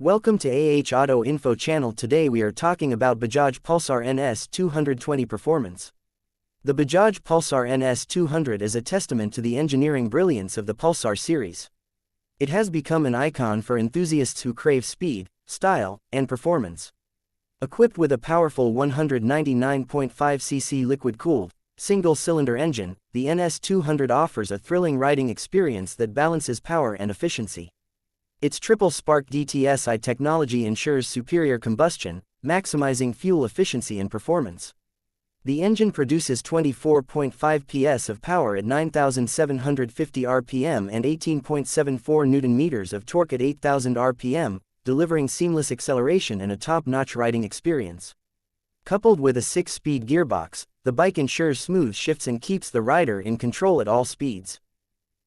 Welcome to Auto Info channel. Today we are talking about Bajaj Pulsar NS220 performance. The Bajaj Pulsar NS200 is a testament to the engineering brilliance of the Pulsar series. It has become an icon for enthusiasts who crave speed, style, and performance. Equipped with a powerful 199.5cc liquid-cooled, single-cylinder engine, the NS200 offers a thrilling riding experience that balances power and efficiency. Its triple-spark DTSI technology ensures superior combustion, maximizing fuel efficiency and performance. The engine produces 24.5 PS of power at 9,750 RPM and 18.74 Nm of torque at 8,000 RPM, delivering seamless acceleration and a top-notch riding experience. Coupled with a 6-speed gearbox, the bike ensures smooth shifts and keeps the rider in control at all speeds.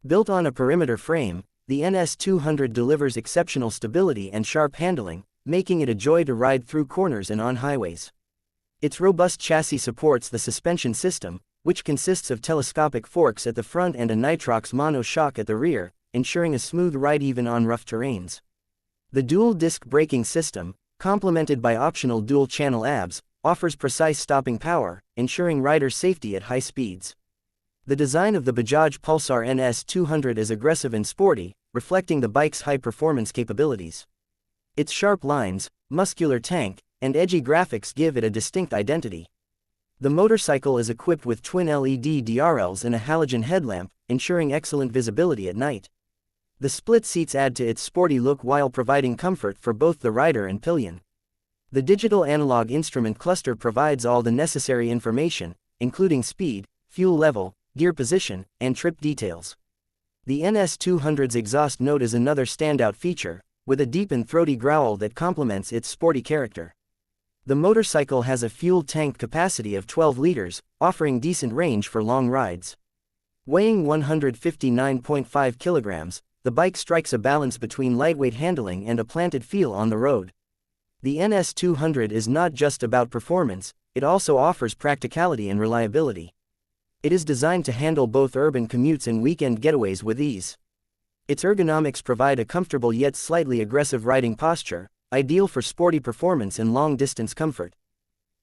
Built on a perimeter frame, the NS200 delivers exceptional stability and sharp handling, making it a joy to ride through corners and on highways. Its robust chassis supports the suspension system, which consists of telescopic forks at the front and a nitrox mono-shock at the rear, ensuring a smooth ride even on rough terrains. The dual-disc braking system, complemented by optional dual-channel ABS, offers precise stopping power, ensuring rider safety at high speeds. The design of the Bajaj Pulsar NS200 is aggressive and sporty, reflecting the bike's high-performance capabilities. Its sharp lines, muscular tank, and edgy graphics give it a distinct identity. The motorcycle is equipped with twin LED DRLs and a halogen headlamp, ensuring excellent visibility at night. The split seats add to its sporty look while providing comfort for both the rider and pillion. The digital analog instrument cluster provides all the necessary information, including speed, fuel level, gear position, and trip details. The NS200's exhaust note is another standout feature, with a deep and throaty growl that complements its sporty character. The motorcycle has a fuel tank capacity of 12 liters, offering decent range for long rides. Weighing 159.5 kilograms, the bike strikes a balance between lightweight handling and a planted feel on the road. The NS200 is not just about performance, it also offers practicality and reliability. It is designed to handle both urban commutes and weekend getaways with ease. Its ergonomics provide a comfortable yet slightly aggressive riding posture, ideal for sporty performance and long-distance comfort.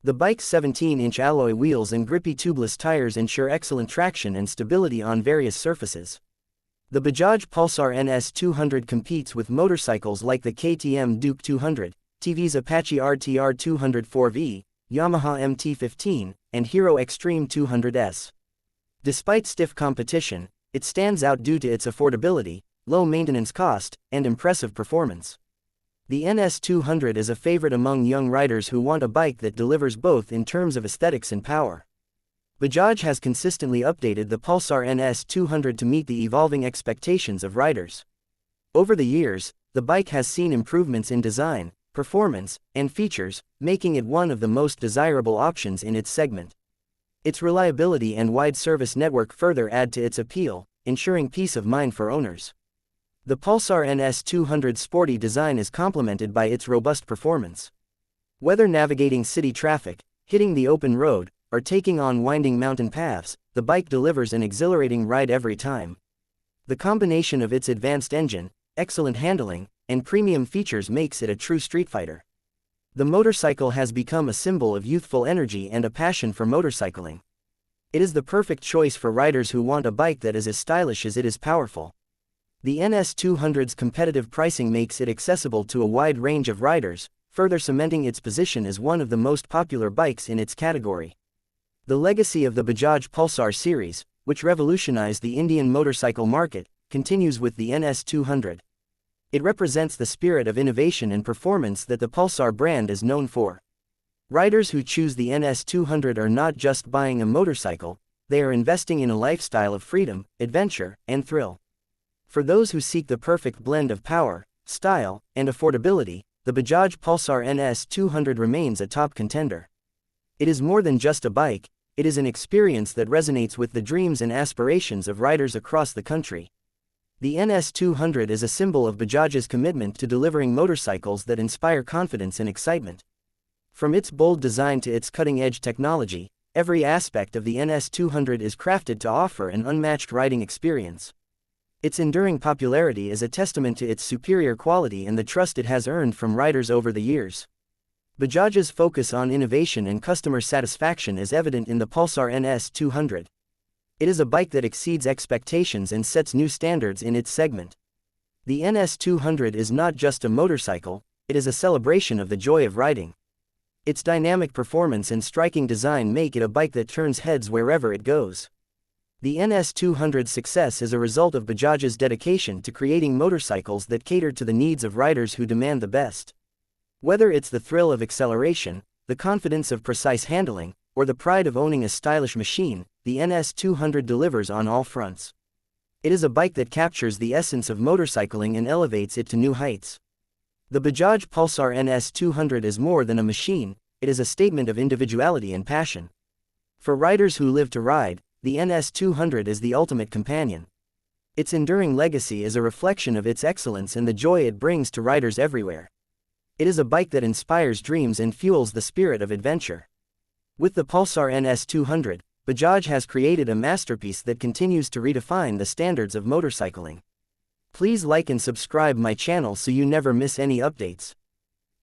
The bike's 17-inch alloy wheels and grippy tubeless tires ensure excellent traction and stability on various surfaces. The Bajaj Pulsar NS200 competes with motorcycles like the KTM Duke 200, TV's Apache RTR 204V, Yamaha MT-15, and Hero Extreme 200S. Despite stiff competition, it stands out due to its affordability, low maintenance cost, and impressive performance. The NS200 is a favorite among young riders who want a bike that delivers both in terms of aesthetics and power. Bajaj has consistently updated the Pulsar NS200 to meet the evolving expectations of riders. Over the years, the bike has seen improvements in design, performance, and features, making it one of the most desirable options in its segment. Its reliability and wide service network further add to its appeal, ensuring peace of mind for owners. The Pulsar NS200's sporty design is complemented by its robust performance. Whether navigating city traffic, hitting the open road, or taking on winding mountain paths, the bike delivers an exhilarating ride every time. The combination of its advanced engine, excellent handling, and premium features makes it a true street fighter. The motorcycle has become a symbol of youthful energy and a passion for motorcycling. It is the perfect choice for riders who want a bike that is as stylish as it is powerful. The NS200's competitive pricing makes it accessible to a wide range of riders, further cementing its position as one of the most popular bikes in its category. The legacy of the Bajaj Pulsar series, which revolutionized the Indian motorcycle market, continues with the NS200. It represents the spirit of innovation and performance that the Pulsar brand is known for. Riders who choose the NS200 are not just buying a motorcycle, they are investing in a lifestyle of freedom, adventure, and thrill. For those who seek the perfect blend of power, style, and affordability, the Bajaj Pulsar NS200 remains a top contender. It is more than just a bike, it is an experience that resonates with the dreams and aspirations of riders across the country. The NS200 is a symbol of Bajaj's commitment to delivering motorcycles that inspire confidence and excitement. From its bold design to its cutting-edge technology, every aspect of the NS200 is crafted to offer an unmatched riding experience. Its enduring popularity is a testament to its superior quality and the trust it has earned from riders over the years. Bajaj's focus on innovation and customer satisfaction is evident in the Pulsar NS200. It is a bike that exceeds expectations and sets new standards in its segment. The NS200 is not just a motorcycle, it is a celebration of the joy of riding. Its dynamic performance and striking design make it a bike that turns heads wherever it goes. The NS200's success is a result of Bajaj's dedication to creating motorcycles that cater to the needs of riders who demand the best. Whether it's the thrill of acceleration, the confidence of precise handling, or the pride of owning a stylish machine, the NS200 delivers on all fronts. It is a bike that captures the essence of motorcycling and elevates it to new heights. The Bajaj Pulsar NS200 is more than a machine, it is a statement of individuality and passion. For riders who live to ride, the NS200 is the ultimate companion. Its enduring legacy is a reflection of its excellence and the joy it brings to riders everywhere. It is a bike that inspires dreams and fuels the spirit of adventure. With the Pulsar NS200, Bajaj has created a masterpiece that continues to redefine the standards of motorcycling. Please like and subscribe my channel so you never miss any updates.